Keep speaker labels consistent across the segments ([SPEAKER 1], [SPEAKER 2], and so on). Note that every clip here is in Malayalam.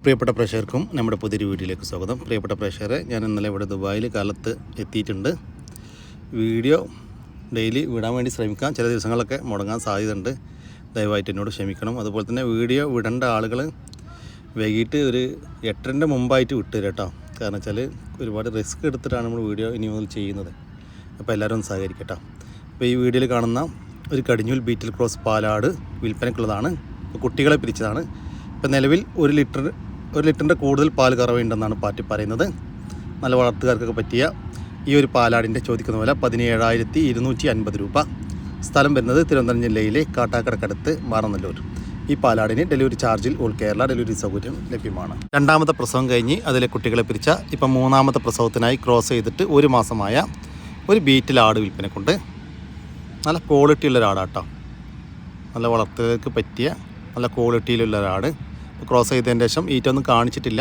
[SPEAKER 1] പ്രിയപ്പെട്ട പ്രേക്ഷകർക്കും നമ്മുടെ പുതിയൊരു വീഡിയോയിലേക്ക് സ്വാഗതം. പ്രിയപ്പെട്ട പ്രേക്ഷകരെ, ഞാൻ ഇന്നലെ ഇവിടെ ദുബായിൽ കാലത്ത് എത്തിയിട്ടുണ്ട്. വീഡിയോ ഡെയിലി വിടാൻ വേണ്ടി ശ്രമിക്കാം. ചില ദിവസങ്ങളൊക്കെ മുടങ്ങാൻ സാധ്യതയുണ്ട്. ദയവായിട്ട് എന്നോട് ക്ഷമിക്കണം. അതുപോലെ തന്നെ വീഡിയോ വിടേണ്ട ആളുകൾ വൈകിട്ട് ഒരു 8:30 മുമ്പായിട്ട് വിട്ടുതരും കേട്ടോ. കാരണം വെച്ചാൽ ഒരുപാട് റിസ്ക് എടുത്തിട്ടാണ് നമ്മൾ വീഡിയോ ഇനി മുതൽ ചെയ്യുന്നത്. അപ്പോൾ എല്ലാവരും ഒന്ന് സഹകരിക്കട്ടോ. അപ്പോൾ ഈ വീഡിയോയിൽ കാണുന്ന ഒരു കടിഞ്ഞൂൽ ബീറ്റിൽ ക്രോസ് പാലാട് വിൽപ്പനയ്ക്കുള്ളതാണ്. ഇപ്പോൾ കുട്ടികളെ പിരിച്ചതാണ്. ഇപ്പോൾ നിലവിൽ 1 ലിറ്ററിൻ്റെ കൂടുതൽ പാൽ കറവുണ്ടെന്നാണ് പാർട്ടി പറയുന്നത്. നല്ല വളർത്തുകാർക്കൊക്കെ പറ്റിയ ഈ ഒരു പാലാടിൻ്റെ ചോദിക്കുന്ന വില 17,250 രൂപ. സ്ഥലം വരുന്നത് തിരുവനന്തപുരം ജില്ലയിലെ കാട്ടാക്കടക്കടുത്ത് മാറനല്ലൂർ. ഈ പാലാടിന് ഡെലിവറി ചാർജിൽ ഓൾ കേരള ഡെലിവറി സൗകര്യം ലഭ്യമാണ്. രണ്ടാമത്തെ പ്രസവം കഴിഞ്ഞ് അതിലെ കുട്ടികളെ പിരിച്ച ഇപ്പം മൂന്നാമത്തെ പ്രസവത്തിനായി ക്രോസ് ചെയ്തിട്ട് 1 മാസമായ ഒരു ബീറ്റിൽ ആട് വിൽപ്പനക്കുണ്ട്. നല്ല ക്വാളിറ്റിയുള്ള ഒരാടാട്ടോ. നല്ല വളർത്തുകാർക്ക് പറ്റിയ നല്ല ക്വാളിറ്റിയിലുള്ള ഒരാട്. ക്രോസ് ചെയ്തതിന് ശേഷം ഈറ്റൊന്നും കാണിച്ചിട്ടില്ല.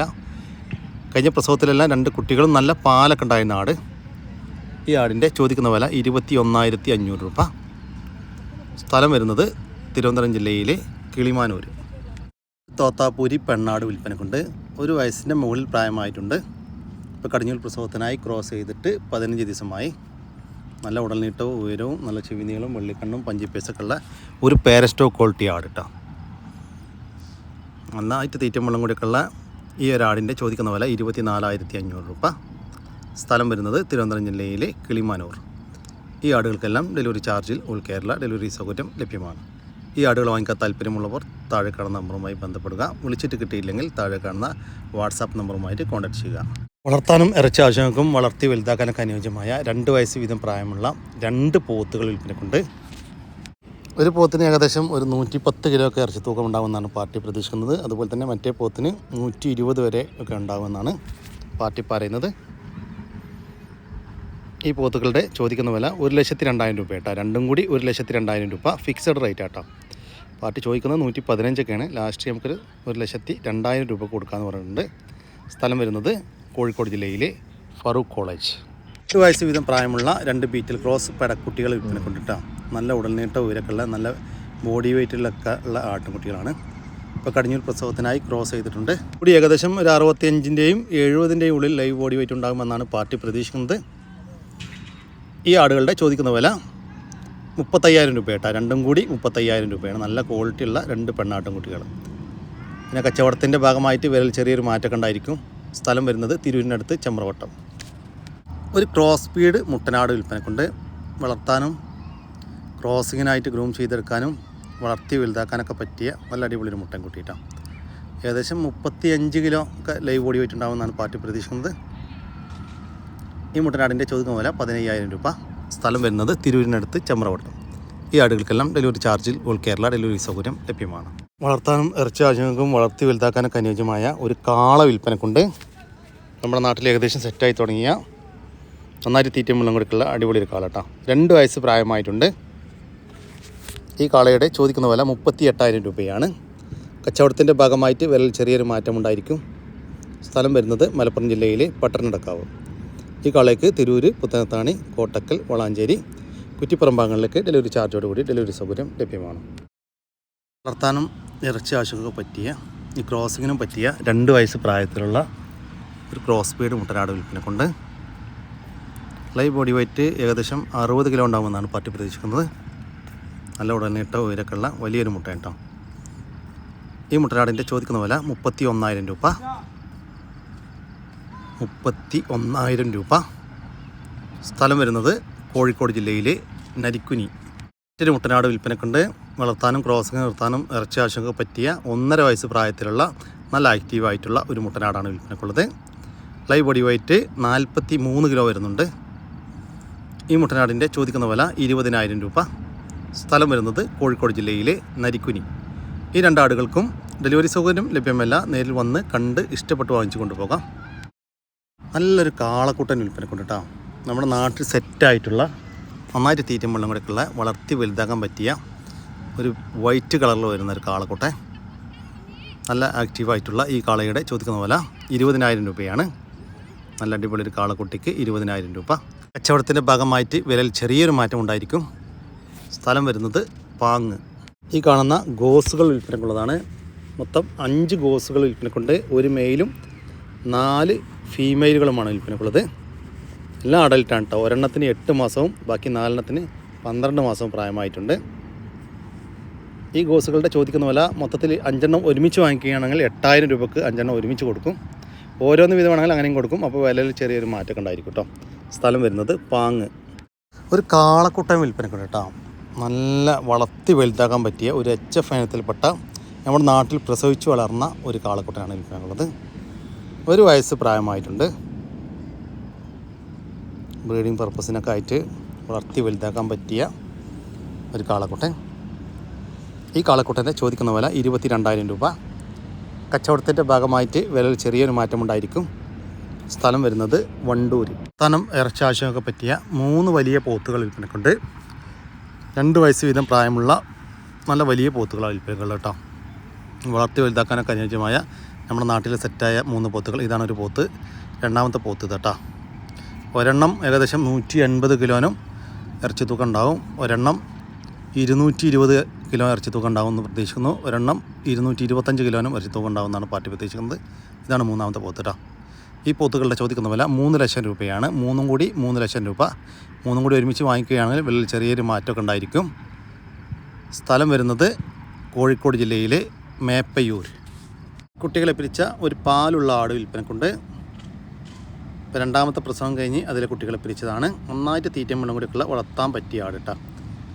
[SPEAKER 1] കഴിഞ്ഞ പ്രസവത്തിലെല്ലാം 2 കുട്ടികളും നല്ല പാലൊക്കെ ഉണ്ടായിരുന്ന ആട്. ഈ ആടിൻ്റെ ചോദിക്കുന്ന വില 21,500 രൂപ. സ്ഥലം വരുന്നത് തിരുവനന്തപുരം ജില്ലയിലെ കിളിമാനൂർ. തോത്താപ്പൂരി പെണ്ണാട് വിൽപ്പനക്കുണ്ട്. 1 വയസ്സിൻ്റെ മുകളിൽ പ്രായമായിട്ടുണ്ട്. ഇപ്പോൾ കടിഞ്ഞൂൽ പ്രസവത്തിനായി ക്രോസ് ചെയ്തിട്ട് 15 ദിവസമായി. നല്ല ഉടൽനീട്ടവും ഉയരവും നല്ല ചെവിനീളും വെള്ളിക്കണ്ണും പഞ്ചിപ്പേസൊക്കെ ഉള്ള ഒരു പേരസ്റ്റോ ക്വാളിറ്റി ആട് കേട്ടോ. നന്നായിട്ട് തീറ്റം വെള്ളം കൂടിയൊക്കെ ഉള്ള ഈ ഒരാടിൻ്റെ ചോദിക്കുന്ന വില 24,500 രൂപ. സ്ഥലം വരുന്നത് തിരുവനന്തപുരം ജില്ലയിലെ കിളിമാനൂർ. ഈ ആടുകൾക്കെല്ലാം ഡെലിവറി ചാർജിൽ ഓൾ കേരള ഡെലിവറി സൗകര്യം ലഭ്യമാണ്. ഈ ആടുകൾ വാങ്ങിക്കാൻ താല്പര്യമുള്ളവർ താഴെ കാണുന്ന നമ്പറുമായി ബന്ധപ്പെടുക. വിളിച്ചിട്ട് കിട്ടിയില്ലെങ്കിൽ താഴെ കാണുന്ന വാട്സാപ്പ് നമ്പറുമായിട്ട് കോൺടാക്ട് ചെയ്യുക. വളർത്താനും ഇറച്ചി ആവശ്യങ്ങൾക്കും വളർത്തി വലുതാക്കാനൊക്കെ അനുയോജ്യമായ 2 വയസ്സ് വീതം പ്രായമുള്ള 2 പോത്തുകൾ വിൽപ്പനക്കുണ്ട്. ഒരു പോത്തിന് ഏകദേശം ഒരു 110 കിലോ ഒക്കെ ഇറച്ചി തൂക്കം ഉണ്ടാകുമെന്നാണ് പാർട്ടി പ്രതീക്ഷിക്കുന്നത്. അതുപോലെ തന്നെ മറ്റേ പോത്തിന് 120 വരെ ഒക്കെ ഉണ്ടാകുമെന്നാണ് പാർട്ടി പറയുന്നത്. ഈ പോത്തുകളുടെ ചോദിക്കുന്ന വില 1,02,000 രൂപ കേട്ടോ. രണ്ടും കൂടി 1,02,000 രൂപ ഫിക്സഡ് റേറ്റ് ആട്ടോ. പാർട്ടി ചോദിക്കുന്നത് 115ഒക്കെയാണ്. ലാസ്റ്റ് നമുക്കൊരു 1,02,000 രൂപ കൊടുക്കാമെന്ന് പറഞ്ഞിട്ടുണ്ട്. സ്ഥലം വരുന്നത് കോഴിക്കോട് ജില്ലയിലെ ഫറൂഖ് കോളേജ്. 8 വയസ്സ് വീതം പ്രായമുള്ള 2 ബീറ്റിൽ ക്രോസ് പെടക്കുട്ടികൾ വിൽപ്പനക്കൊണ്ടിട്ടാണ്. നല്ല ഉടൽനീട്ട ഉയരക്കുള്ള നല്ല ബോഡി വെയ്റ്റിലൊക്കെ ഉള്ള ആട്ടുംകുട്ടികളാണ്. ഇപ്പോൾ കടിഞ്ഞൂൽ പ്രസവത്തിനായി ക്രോസ് ചെയ്തിട്ടുണ്ട്. കൂടി ഏകദേശം ഒരു 65-ൻ്റെയും 70-ൻ്റെയും ഉള്ളിൽ ലൈവ് ബോഡി വെയ്റ്റ് ഉണ്ടാകുമെന്നാണ് പാർട്ടി പ്രതീക്ഷിക്കുന്നത്. ഈ ആടുകളുടെ ചോദിക്കുന്ന വില 35,000 രൂപ കേട്ടോ. രണ്ടും കൂടി 35,000 രൂപയാണ്. നല്ല ക്വാളിറ്റിയുള്ള 2 പെണ്ണാട്ടുംകുട്ടികൾ. പിന്നെ കച്ചവടത്തിൻ്റെ ഭാഗമായിട്ട് വിരൽ ചെറിയൊരു മാറ്റമൊക്കെ ഉണ്ടായിരിക്കും. സ്ഥലം വരുന്നത് തിരൂരിനടുത്ത് ചെമ്പ്രവട്ടം. ഒരു ക്രോസ് സ്പീഡ് മുട്ടനാട് വിൽപ്പനക്കുണ്ട്. വളർത്താനും ക്രോസിങ്ങിനായിട്ട് ഗ്രൂം ചെയ്തെടുക്കാനും വളർത്തി വലുതാക്കാനൊക്കെ പറ്റിയ നല്ല അടിപൊളി ഒരു മുട്ടൻ കുട്ടിയിട്ടാണ്. ഏകദേശം 35 കിലോ ഒക്കെ ലൈവ് ബോഡി വെയിറ്റ് ഉണ്ടാകുമെന്നാണ് പാർട്ടി പ്രതീക്ഷിക്കുന്നത്. ഈ മുട്ടനാടിൻ്റെ ചോദിക്കുന്ന വില 15,000 രൂപ. സ്ഥലം വരുന്നത് തിരൂരിനടുത്ത് ചെമ്പ്രവട്ടം. ഈ ആടുകൾക്കെല്ലാം ഡെലിവറി ചാർജിൽ ഓൾ കേരള ഡെലിവറി സൗകര്യം ലഭ്യമാണ്. വളർത്താനും ഇറച്ചി ആവശ്യങ്ങൾക്കും വളർത്തി വലുതാക്കാനൊക്കെ അനുയോജ്യമായ ഒരു കാള വിൽപ്പനക്കുണ്ട്. നമ്മുടെ നാട്ടിൽ ഏകദേശം സെറ്റായി തുടങ്ങിയ നന്നായിട്ട് തീറ്റയും വെള്ളം കൊടുക്കുള്ള അടിപൊളി ഒരു കാള കേട്ടോ. 2 വയസ്സ് പ്രായമായിട്ടുണ്ട്. ഈ കാളയുടെ ചോദിക്കുന്ന വില 38,000 രൂപയാണ്. കച്ചവടത്തിൻ്റെ ഭാഗമായിട്ട് വിരൽ ചെറിയൊരു മാറ്റമുണ്ടായിരിക്കും. സ്ഥലം വരുന്നത് മലപ്പുറം ജില്ലയിലെ പട്ടണടക്കാവ്. ഈ കാളയ്ക്ക് തിരൂര്, പുത്തനത്താണി, കോട്ടക്കൽ, വളാഞ്ചേരി, കുറ്റിപ്പുറം ഭാഗങ്ങളിലേക്ക് ഡെലിവറി ചാർജോടുകൂടി ഡെലിവറി സൗകര്യം ലഭ്യമാണ്. വളർത്താനും ഇറച്ചി ആവശ്യമൊക്കെ പറ്റിയ ഈ ക്രോസിങ്ങിനും പറ്റിയ 2 വയസ്സ് പ്രായത്തിലുള്ള ഒരു ക്രോസ് സ്പീഡ് മുട്ടനാട് വിൽപ്പനക്കുണ്ട്. ലൈവ് ബോഡി വെയ്റ്റ് ഏകദേശം 60 കിലോ ഉണ്ടാകുമെന്നാണ് പാർട്ടി പ്രതീക്ഷിക്കുന്നത്. നല്ല ഉടനീട്ട ഉയരൊക്കെ ഉള്ള വലിയൊരു മുട്ട കേട്ടോ. ഈ മുട്ടനാടിൻ്റെ ചോദിക്കുന്ന വില 31,000 രൂപ. 31,000 രൂപ. സ്ഥലം വരുന്നത് കോഴിക്കോട് ജില്ലയിലെ നരിക്കുനി. മറ്റൊരു മുട്ടനാട് വിൽപ്പനക്കുണ്ട്. വളർത്താനും ക്രോസിങ് നിർത്താനും ഇറച്ചി ആവശ്യമൊക്കെ പറ്റിയ 1.5 വയസ്സ് പ്രായത്തിലുള്ള നല്ല ആക്റ്റീവായിട്ടുള്ള ഒരു മുട്ടനാടാണ് വിൽപ്പനക്കുള്ളത്. ലൈവ് ബോഡി വെയ്റ്റ് 43 കിലോ വരുന്നുണ്ട്. ഈ മുട്ടനാടിൻ്റെ ചോദിക്കുന്ന വില 20,000 രൂപ. സ്ഥലം വരുന്നത് കോഴിക്കോട് ജില്ലയിലെ നരിക്കുനി. ഈ 2 ആടുകൾക്കും ഡെലിവറി സൗകര്യം ലഭ്യമല്ല. നേരിൽ വന്ന് കണ്ട് ഇഷ്ടപ്പെട്ട് വാങ്ങിച്ചു കൊണ്ടുപോകാം. നല്ലൊരു കാളക്കൂട്ടൻ വിൽപ്പനക്കുണ്ട് കേട്ടോ. നമ്മുടെ നാട്ടിൽ സെറ്റായിട്ടുള്ള നന്നായിട്ട് തീറ്റയും വെള്ളം കൂടെയൊക്കെയുള്ള വളർത്തി വലുതാക്കാൻ പറ്റിയ ഒരു വൈറ്റ് കളറിൽ വരുന്ന ഒരു കാളക്കൂട്ടൻ. നല്ല ആക്റ്റീവായിട്ടുള്ള ഈ കാളയുടെ ചോദിക്കുന്ന വില 20,000 രൂപയാണ്. നല്ല അടിപൊളി ഒരു കാളക്കുട്ടിക്ക് 20,000 രൂപ. കച്ചവടത്തിൻ്റെ ഭാഗമായിട്ട് വിലയിൽ ചെറിയൊരു മാറ്റം ഉണ്ടായിരിക്കും. സ്ഥലം വരുന്നത് പാങ്ങ്. ഈ കാണുന്ന ഗോസുകൾ വിൽപ്പനക്കുള്ളതാണ്. മൊത്തം 5 ഗോസുകൾ വിൽപ്പനക്കുണ്ട്. ഒരു മെയിലും 4 ഫീമെയിലുകളുമാണ് വിൽപ്പനക്കുള്ളത്. എല്ലാം അഡൽട്ടാണ് കേട്ടോ. ഒരെണ്ണത്തിന് 8 മാസവും ബാക്കി 4 12 മാസവും പ്രായമായിട്ടുണ്ട്. ഈ ഗോസുകളുടെ ചോദിക്കുന്ന വില മൊത്തത്തിൽ 5 ഒരുമിച്ച് വാങ്ങിക്കുകയാണെങ്കിൽ 8000 രൂപക്ക് 5 ഒരുമിച്ച് കൊടുക്കും. ഓരോന്ന് വിധമാണെങ്കിൽ അങ്ങനെയും കൊടുക്കും. അപ്പോൾ വിലയിൽ ചെറിയൊരു മാറ്റമൊക്കെ ഉണ്ടായിരിക്കും കേട്ടോ. സ്ഥലം വരുന്നത് പാങ്ങ്. ഒരു കാളക്കുട്ടൻ വിൽപ്പനക്കുണ്ട് കേട്ടോ. നല്ല വളർത്തി വലുതാക്കാൻ പറ്റിയ ഒരു HF ഇനത്തിൽപ്പെട്ട നമ്മുടെ നാട്ടിൽ പ്രസവിച്ച് വളർന്ന ഒരു കാളക്കുട്ടനാണ് വിൽപ്പനക്കുള്ളത്. 1 വയസ്സ് പ്രായമായിട്ടുണ്ട്. ബ്രീഡിംഗ് പർപ്പസിനൊക്കെ ആയിട്ട് വളർത്തി വലുതാക്കാൻ പറ്റിയ ഒരു കാളക്കുട്ടൻ. ഈ കാളക്കുട്ടൻ്റെ ചോദിക്കുന്ന വില 22,000 രൂപ. കച്ചവടത്തിൻ്റെ ഭാഗമായിട്ട് വിലയിൽ ചെറിയൊരു മാറ്റമുണ്ടായിരിക്കും. സ്ഥലം വരുന്നത് വണ്ടൂർ. സ്ഥലം ഇറച്ചാവശ്യമൊക്കെ പറ്റിയ 3 വലിയ പോത്തുകൾ വിൽപ്പനക്കുണ്ട്. 2 വയസ്സ് വീതം പ്രായമുള്ള നല്ല വലിയ പോത്തുകളാണ് വിൽപ്പനകൾ കേട്ടോ. വളർത്തി വലുതാക്കാനൊക്കെ അനുയോജ്യമായ നമ്മുടെ നാട്ടിൽ സെറ്റായ 3 പോത്തുകൾ. ഇതാണ് ഒരു പോത്ത്. രണ്ടാമത്തെ പോത്ത് കേട്ടോ. ഒരെണ്ണം ഏകദേശം 180 കിലോനും ഇറച്ചി തൂക്കം ഉണ്ടാവും. ഒരെണ്ണം 220 കിലോ ഇറച്ചി തൂക്കം ഉണ്ടാവുമെന്ന് പ്രതീക്ഷിക്കുന്നു. ഒരെണ്ണം 225 കിലോനും ഇറച്ചി തൂക്കം ഉണ്ടാവുമെന്നാണ് പാർട്ടി പ്രതീക്ഷിക്കുന്നത്. ഇതാണ് 3ാമത്തെ പോത്ത് കേട്ടോ. ഈ പോത്തുകളുടെ ചോദിക്കുന്ന വില 3 ലക്ഷം രൂപയാണ്. 3 കൂടി 3 ലക്ഷം രൂപ. 3 കൂടി ഒരുമിച്ച് വാങ്ങിക്കുകയാണെങ്കിൽ വിലയിൽ ചെറിയൊരു മാറ്റമൊക്കെ ഉണ്ടായിരിക്കും. സ്ഥലം വരുന്നത് കോഴിക്കോട് ജില്ലയിലെ മേപ്പയ്യൂർ. കുട്ടികളെ പിരിച്ച ഒരു പാലുള്ള ആട് വിൽപ്പനക്കുണ്ട്. ഇപ്പോൾ 2ാമത്തെ പ്രസവം കഴിഞ്ഞ് അതിലെ കുട്ടികളെ പിരിച്ചതാണ്. നന്നായിട്ട് തീറ്റയും വെള്ളം കൂടിയൊക്കെയുള്ള വളർത്താൻ പറ്റിയ ആട് കേട്ടോ.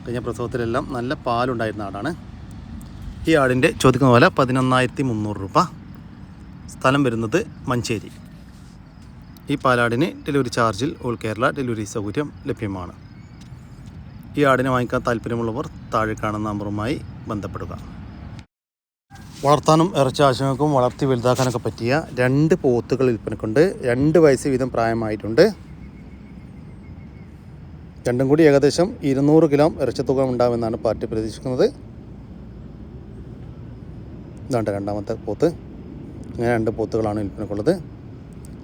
[SPEAKER 1] കഴിഞ്ഞ പ്രസവത്തിലെല്ലാം നല്ല പാലുണ്ടായിരുന്ന ആടാണ്. ഈ ആടിൻ്റെ ചോദിക്കുന്ന വില 11,300 രൂപ. സ്ഥലം വരുന്നത് മഞ്ചേരി. ഈ പാലാടിന് ഡെലിവറി ചാർജിൽ ഓൾ കേരള ഡെലിവറി സൗകര്യം ലഭ്യമാണ്. ഈ ആടിനെ വാങ്ങിക്കാൻ താല്പര്യമുള്ളവർ താഴെ കാണുന്ന നമ്പറുമായി ബന്ധപ്പെടുക. വളർത്താനും ഇറച്ചി ആവശ്യങ്ങൾക്കും വളർത്തി വലുതാക്കാനൊക്കെ പറ്റിയ 2 പോത്തുകൾ വിൽപ്പനക്കുണ്ട്. 2 വയസ്സ് വീതം പ്രായമായിട്ടുണ്ട്. രണ്ടും കൂടി ഏകദേശം 200 കിലോ ഇറച്ചിത്തൂക്കം ഉണ്ടാകുമെന്നാണ് പാർട്ടി പ്രതീക്ഷിക്കുന്നത്. ഇതാണ്ട് 2ാമത്തെ പോത്ത്. ഇങ്ങനെ 2 പോത്തുകളാണ് വിൽപ്പനക്കുള്ളത്.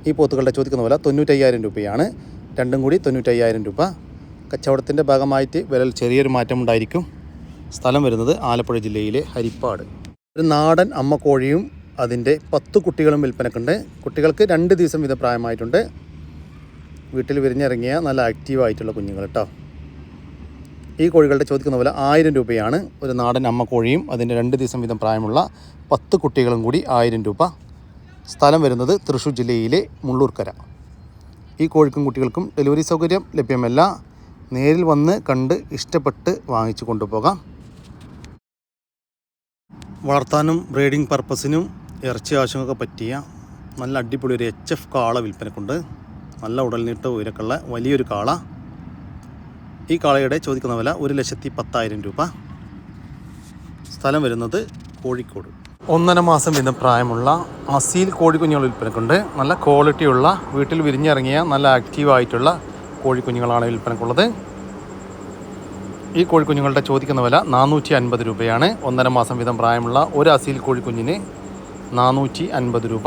[SPEAKER 1] ഈ പോത്തുകളുടെ ചോദിക്കുന്ന വില 95,000 രൂപയാണ്. രണ്ടും കൂടി 95,000 രൂപ. കച്ചവടത്തിൻ്റെ ഭാഗമായിട്ട് വിലയിൽ ചെറിയൊരു മാറ്റമുണ്ടായിരിക്കും. സ്ഥലം വരുന്നത് ആലപ്പുഴ ജില്ലയിലെ ഹരിപ്പാട്. ഒരു നാടൻ അമ്മക്കോഴിയും അതിൻ്റെ 10 കുട്ടികളും വിൽപ്പനക്കുണ്ട്. കുട്ടികൾക്ക് 2 ദിവസം വീതം പ്രായമായിട്ടുണ്ട്. വീട്ടിൽ വിരിഞ്ഞിറങ്ങിയ നല്ല ആക്റ്റീവായിട്ടുള്ള കുഞ്ഞുങ്ങൾ കേട്ടോ. ഈ കോഴികളുടെ ചോദിക്കുന്ന വില 1000 രൂപയാണ്. ഒരു നാടൻ അമ്മക്കോഴിയും അതിൻ്റെ 2 ദിവസം വീതം പ്രായമുള്ള 10 കുട്ടികളും കൂടി 1000 രൂപ. സ്ഥലം വരുന്നത് തൃശ്ശൂർ ജില്ലയിലെ മുള്ളൂർക്കര. ഈ കോഴിക്കും കുട്ടികൾക്കും ഡെലിവറി സൗകര്യം ലഭ്യമല്ല. നേരിൽ വന്ന് കണ്ട് ഇഷ്ടപ്പെട്ട് വാങ്ങിച്ചു കൊണ്ടുപോകാം. വളർത്താനും ബ്രീഡിംഗ് പർപ്പസിനും ഇറച്ചി ആവശ്യമൊക്കെ പറ്റിയ നല്ല അടിപൊളി ഒരു HF കാള വിൽപ്പനക്കുണ്ട്. നല്ല ഉടൽനീട്ട ഉയരക്കുള്ള വലിയൊരു കാള. ഈ കാളയുടെ ചോദിക്കുന്ന വില 1,10,000 രൂപ. സ്ഥലം വരുന്നത് കോഴിക്കോട്. 1.5 മാസം വീതം പ്രായമുള്ള അസീൽ കോഴിക്കുഞ്ഞുങ്ങൾ വിൽപ്പനക്കുണ്ട്. നല്ല ക്വാളിറ്റിയുള്ള വീട്ടിൽ വിരിഞ്ഞിറങ്ങിയ നല്ല ആക്റ്റീവായിട്ടുള്ള കോഴിക്കുഞ്ഞുങ്ങളാണ് വിൽപ്പനക്കുള്ളത്. ഈ കോഴിക്കുഞ്ഞുങ്ങളുടെ ചോദിക്കുന്ന വില 450 രൂപയാണ്. 1.5 മാസം വീതം പ്രായമുള്ള ഒരു അസീൽ കോഴിക്കുഞ്ഞിന് 450 രൂപ.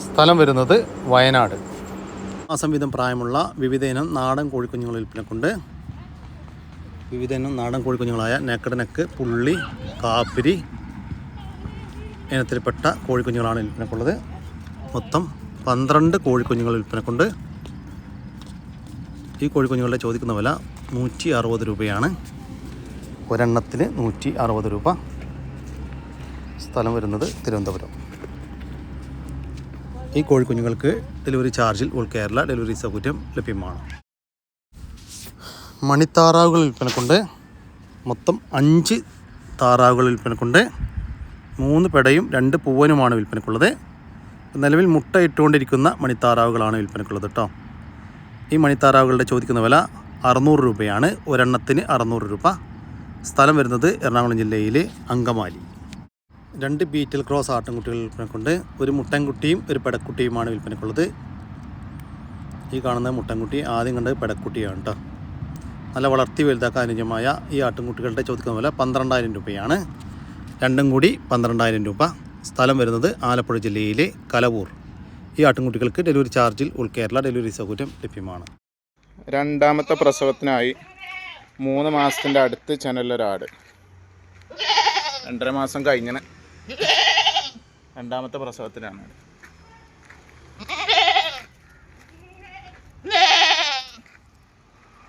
[SPEAKER 1] സ്ഥലം വരുന്നത് വയനാട്. മാസം വീതം പ്രായമുള്ള വിവിധ ഇനം നാടൻ കോഴിക്കുഞ്ഞുങ്ങൾ വിൽപ്പനക്കുണ്ട്. വിവിധ ഇനം നാടൻ കോഴിക്കുഞ്ഞുങ്ങളായ നെക്കഡ് നെക്ക്, പുള്ളി, കാപ്പിരി ഇനത്തിൽപ്പെട്ട കോഴിക്കുഞ്ഞുങ്ങളാണ് വിൽപ്പനക്കുള്ളത്. മൊത്തം 12 കോഴിക്കുഞ്ഞുങ്ങൾ വിൽപ്പനക്കുണ്ട്. ഈ കോഴിക്കുഞ്ഞുങ്ങളുടെ ചോദിക്കുന്ന വില 160 രൂപയാണ്. ഒരെണ്ണത്തിന് 160 രൂപ. സ്ഥലം വരുന്നത് തിരുവനന്തപുരം. ഈ കോഴിക്കുഞ്ഞുങ്ങൾക്ക് ഡെലിവറി ചാർജിൽ ഓൾ കേരള ഡെലിവറി സൗകര്യം ലഭ്യമാണ്. മണിത്താറാവുകൾ വിൽപ്പനക്കുണ്ട്. മൊത്തം 5 താറാവുകൾ വിൽപ്പനക്കുണ്ട്. 3 പെടയും 2 പൂവനുമാണ് വിൽപ്പനക്കുള്ളത്. നിലവിൽ മുട്ട ഇട്ടുകൊണ്ടിരിക്കുന്ന മണിത്താറാവുകളാണ് വിൽപ്പനക്കുള്ളത് കേട്ടോ. ഈ മണിത്താറാവുകളുടെ ചോദിക്കുന്ന വില 600 രൂപയാണ്. ഒരെണ്ണത്തിന് 600 രൂപ. സ്ഥലം വരുന്നത് എറണാകുളം ജില്ലയിലെ അങ്കമാലി. 2 ബീറ്റൽ ക്രോസ് ആട്ടിൻകുട്ടികൾ വിൽപ്പനക്കുണ്ട്. ഒരു മുട്ടൻകുട്ടിയും ഒരു പെടക്കുട്ടിയുമാണ് വിൽപ്പനക്കുള്ളത്. ഈ കാണുന്ന മുട്ടൻകുട്ടി ആദ്യം കണ്ടത് പെടക്കുട്ടിയാണ് കേട്ടോ. നല്ല വളർത്തി വലുതാക്കാൻ അനുയോജ്യമായ ഈ ആട്ടിൻകുട്ടികളുടെ ചോദിക്കുന്ന വില 12,000 രൂപയാണ്. രണ്ടും കൂടി 12,000 രൂപ. സ്ഥലം വരുന്നത് ആലപ്പുഴ ജില്ലയിലെ കലവൂർ. ഈ ആട്ടിൻകുട്ടികൾക്ക് ഡെലിവറി ചാർജിൽ ഓൾ കേരള ഡെലിവറി സൗകര്യം ലഭ്യമാണ്.
[SPEAKER 2] 2ാമത്തെ പ്രസവത്തിനായി 3 മാസത്തിൻ്റെ അടുത്ത് ചനലൊരാട് 2.5 മാസം കഴിഞ്ഞ് രണ്ടാമത്തെ പ്രസവത്തിനാണ്.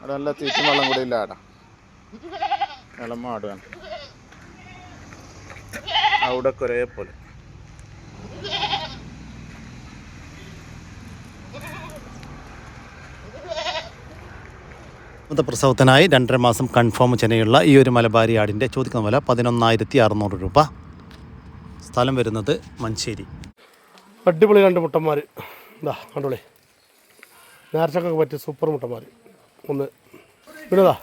[SPEAKER 2] അവിടെ നല്ല തീറ്റും വെള്ളം കൂടി ഇല്ല. ആടാ ഇളം ആടുകയാണ് അവിടെ ഒരേപോലെ.
[SPEAKER 1] ഇന്നത്തെ പ്രസവത്തിനായി 2.5 മാസം കൺഫേം ചെനയുള്ള ഈ ഒരു മലബാരി ആടിൻ്റെ ചോദിക്കുന്ന വില 11,600 രൂപ. സ്ഥലം വരുന്നത് മഞ്ചേരി.
[SPEAKER 3] അടിപൊളി 2 മുട്ടന്മാർ ഇതാ കണ്ടോളി. നേർച്ചക്കൊക്കെ പറ്റിയ സൂപ്പർ മുട്ടന്മാർ. ഒന്ന് ഇവിടെതാ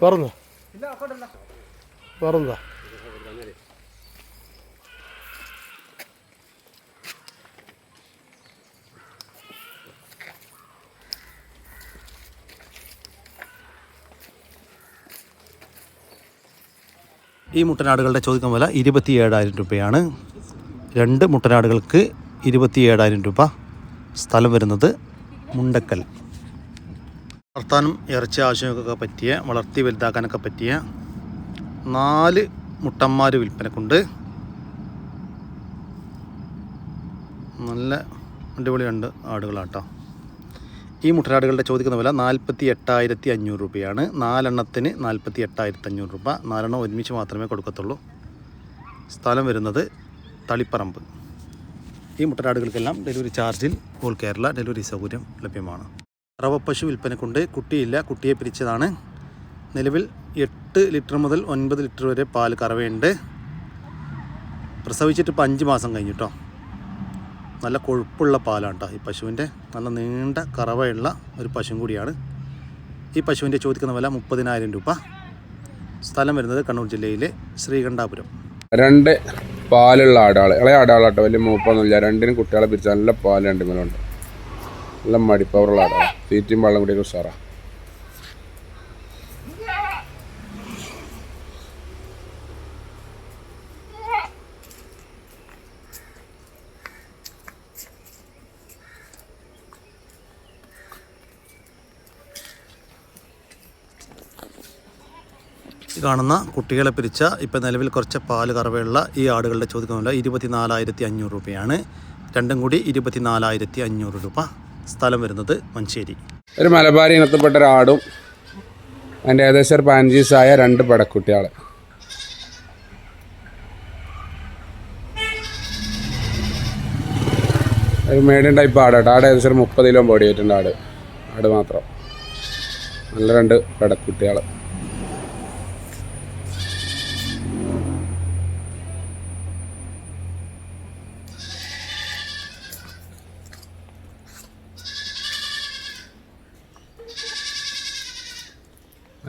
[SPEAKER 3] വേറൊന്ന് വേറൊന്നതാ.
[SPEAKER 1] ഈ മുട്ടനാടുകളുടെ ചോദിക്കുന്ന വില 27,000 രൂപയാണ്. 2 മുട്ടനാടുകൾക്ക് 27,000 രൂപ. സ്ഥലം വരുന്നത് മുണ്ടക്കൽ. വളർത്താനും ഇറച്ചി ആവശ്യമൊക്കെ പറ്റിയ, വളർത്തി വലുതാക്കാനൊക്കെ പറ്റിയ 4 മുട്ടന്മാർ വിൽപ്പനക്കുണ്ട്. നല്ല അടിപൊളി 2 ആടുകളാട്ടോ. ഈ മുട്ടനാടുകളുടെ ചോദിക്കുന്ന വില 48,500 രൂപയാണ്. 4 എണ്ണത്തിന് 48,500 രൂപ. 4 എണ്ണം ഒരുമിച്ച് മാത്രമേ കൊടുക്കത്തുള്ളൂ. സ്ഥലം വരുന്നത് തളിപ്പറമ്പ്. ഈ മുട്ടനാടുകൾക്കെല്ലാം ഡെലിവറി ചാർജിൽ ഓൾ കേരള ഡെലിവറി സൗകര്യം ലഭ്യമാണ്. റവപ്പശു വിൽപ്പനക്കുണ്ട്. കുട്ടിയില്ല, കുട്ടിയെ പിരിച്ചതാണ്. നിലവിൽ 8 ലിറ്റർ മുതൽ 9 ലിറ്റർ വരെ പാൽ കറവയുണ്ട്. പ്രസവിച്ചിട്ട് ഇപ്പോൾ 5 മാസം കഴിഞ്ഞിട്ടോ. നല്ല കൊഴുപ്പുള്ള പാലാണ് കേട്ടോ ഈ പശുവിൻ്റെ. നല്ല നീണ്ട കറവയുള്ള ഒരു പശുവും കൂടിയാണ്. ഈ പശുവിൻ്റെ ചോദിക്കുന്ന വില 30,000 രൂപ. സ്ഥലം വരുന്നത് കണ്ണൂർ ജില്ലയിലെ ശ്രീകണ്ഠാപുരം.
[SPEAKER 4] 2 പാലുള്ള ആടാൾ, ഇളയ ആടാളാട്ടോ, വലിയ മൂപ്പൊന്നുമില്ല. 2നും കുട്ടികളെ പിരിച്ച നല്ല പാൽ 2 മേലുണ്ട്. നല്ല മടിപ്പവറുള്ള ആടാണ്. തീറ്റയും വെള്ളം കൂടിയൊക്കെ ഉഷാറാണ്.
[SPEAKER 1] കാണുന്ന കുട്ടികളെ പിരിച്ച ഇപ്പം നിലവിൽ കുറച്ച് പാല് കറവയുള്ള ഈ ആടുകളുടെ ചോദിക്കുന്ന വില 24,500 രൂപയാണ്. 2 കൂടി 24,500 രൂപ. സ്ഥലം വരുന്നത് മഞ്ചേരി.
[SPEAKER 4] ഒരു മലബാരി ഇനത്തിൽപ്പെട്ട ഒരാടും അതിൻ്റെ ഏകദേശം ഒരു 15 വയസ്സായ 2 പടക്കുട്ടികൾ. ഒരു മീഡിയം ടൈപ്പ് ആടാട്ടോ. ആട് ഏകദേശം ഒരു 30 കിലോ ബോഡി ആയിട്ടുണ്ട്. ആട് മാത്രം. നല്ല 2 പടക്കുട്ടികൾ.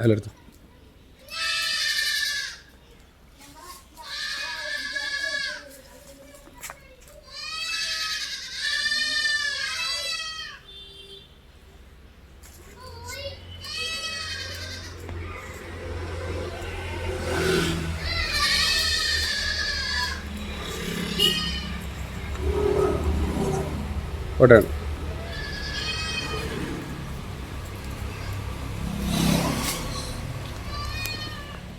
[SPEAKER 4] അതിലെടുത്തു. കോട്ടയാണ്.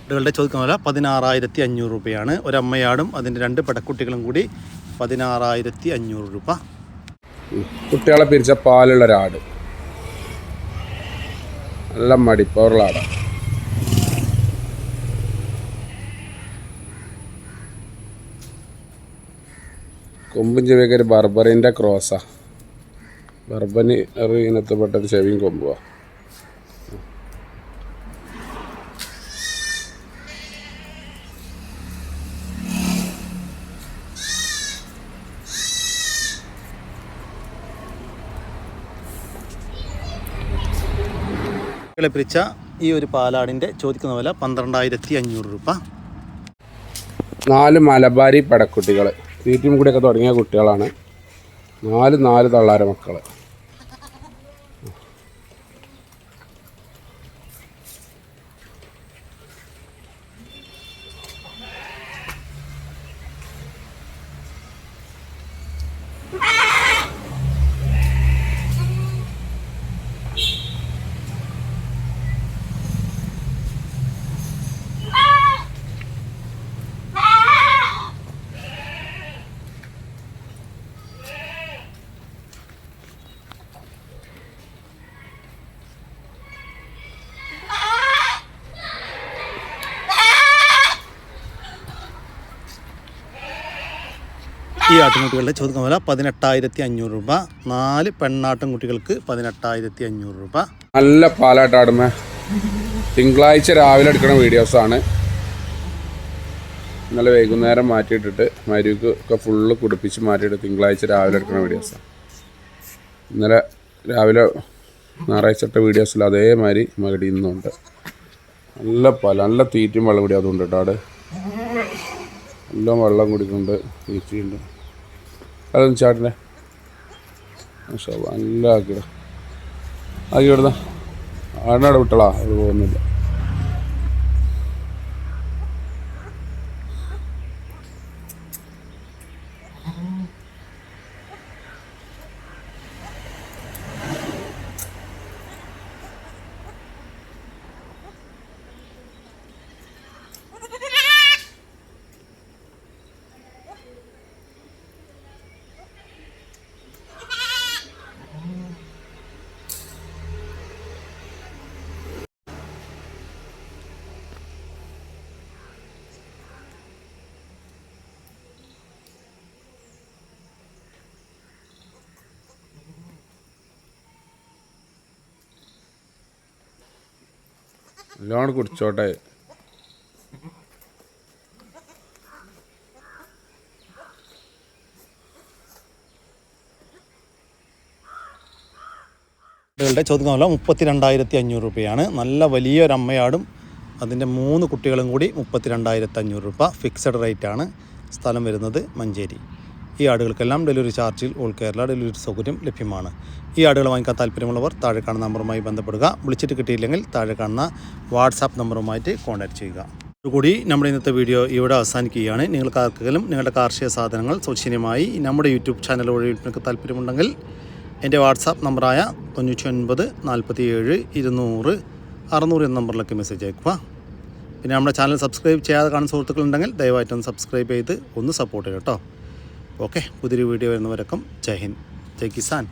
[SPEAKER 1] ആടുകളുടെ ചോദിക്കുന്ന വില 16,500 രൂപയാണ്. ഒരമ്മയാടും അതിൻ്റെ 2 പടക്കുട്ടികളും കൂടി 16,500 രൂപ.
[SPEAKER 4] കുട്ടികളെ പിരിച്ച പാലുള്ള ഒരാട്. നല്ല മടിപ്പവറുള്ള ആടാണ്. കൊമ്പും ചെവിയൊക്കെ ഒരു ബർബറിൻ്റെ ക്രോസാണ്. ബർബന് ഇനത്തിൽപ്പെട്ടൊരു ചെവിയും കൊമ്പുവാ.
[SPEAKER 1] പിരിച്ച ഈ ഒരു പാലാടിൻ്റെ ചോദിക്കുന്ന വില 12,500 രൂപ.
[SPEAKER 4] 4 മലബാരി പടക്കുട്ടികൾ. തീറ്റും കൂടിയൊക്കെ തുടങ്ങിയ കുട്ടികളാണ്. 4 തള്ളാര മക്കൾ.
[SPEAKER 1] ഈ ആട്ടിൻകുട്ടികളുടെ ചോദിക്കുന്ന വില 18,500 രൂപ. 4 പെണ്ണാട്ടിൻകുട്ടികൾക്ക് 18,500 രൂപ.
[SPEAKER 4] നല്ല പാലാട്ടാടുമേ. തിങ്കളാഴ്ച രാവിലെ എടുക്കുന്ന വീഡിയോസാണ്. ഇന്നലെ വൈകുന്നേരം മാറ്റിയിട്ടിട്ട് മരുക്ക് ഒക്കെ ഫുള്ള് കുടിപ്പിച്ച് മാറ്റിയിട്ട് തിങ്കളാഴ്ച രാവിലെ എടുക്കുന്ന വീഡിയോസാണ്. ഇന്നലെ രാവിലെ ഞായറാഴ്ച ഇട്ട വീഡിയോസിൽ അതേമാതിരി മകടി ഇന്നുണ്ട്. നല്ല പാൽ, നല്ല തീറ്റയും വെള്ളം കൂടി അതുകൊണ്ട് കേട്ടോ. അവിടെ എല്ലാം വെള്ളം കുടിക്കുന്നുണ്ട്, തീറ്റയുണ്ട്. അതൊന്നും ചാട്ടിനെ നല്ല ആക്കിയിട ആക്കിയിടുന്ന ആടിനവിടെ വിട്ടളാ, അത് പോകുന്നില്ല. നല്ലോണം കുടിച്ചോട്ടെ.
[SPEAKER 1] ചോദിക്കുന്ന വില 32,500 രൂപയാണ്. നല്ല വലിയൊരമ്മയാടും അതിൻ്റെ 3 കുട്ടികളും കൂടി 32,500 രൂപ. ഫിക്സഡ് റേറ്റാണ്. സ്ഥലം വരുന്നത് മഞ്ചേരി. ഈ ആടുകൾക്കെല്ലാം ഡെലിവറി ചാർജിൽ ഓൾ കേരള ഡെലിവറി സൗകര്യം ലഭ്യമാണ്. ഈ ആടുകൾ വാങ്ങിക്കാൻ താല്പര്യമുള്ളവർ താഴെ കാണുന്ന നമ്പറുമായി ബന്ധപ്പെടുക. വിളിച്ചിട്ട് കിട്ടിയില്ലെങ്കിൽ താഴെ കാണുന്ന വാട്സാപ്പ് നമ്പറുമായിട്ട് കോൺടാക്റ്റ് ചെയ്യുക. അതുകൂടി നമ്മുടെ ഇന്നത്തെ വീഡിയോ ഇവിടെ അവസാനിക്കുകയാണ്. നിങ്ങൾക്ക് ആർക്കെങ്കിലും നിങ്ങളുടെ കാർഷിക സാധനങ്ങൾ സൗജന്യമായി നമ്മുടെ യൂട്യൂബ് ചാനൽ വഴി നിങ്ങൾക്ക് താല്പര്യമുണ്ടെങ്കിൽ എൻ്റെ വാട്സാപ്പ് നമ്പറായ 99 47 200 600 എന്ന നമ്പറിലേക്ക് മെസ്സേജ് അയക്കുക. പിന്നെ നമ്മുടെ ചാനൽ സബ്സ്ക്രൈബ് ചെയ്യാതെ കാണുന്ന സുഹൃത്തുക്കളുണ്ടെങ്കിൽ ദയവായിട്ടൊന്ന് സബ്സ്ക്രൈബ് ചെയ്ത് ഒന്ന് സപ്പോർട്ട് ചെയ്യുക കേട്ടോ. ഓക്കെ, പുതിയൊരു വീഡിയോ വരുന്നവരൊക്കെ ജയ് ഹിന്ദ്, ജയ് കിസാൻ.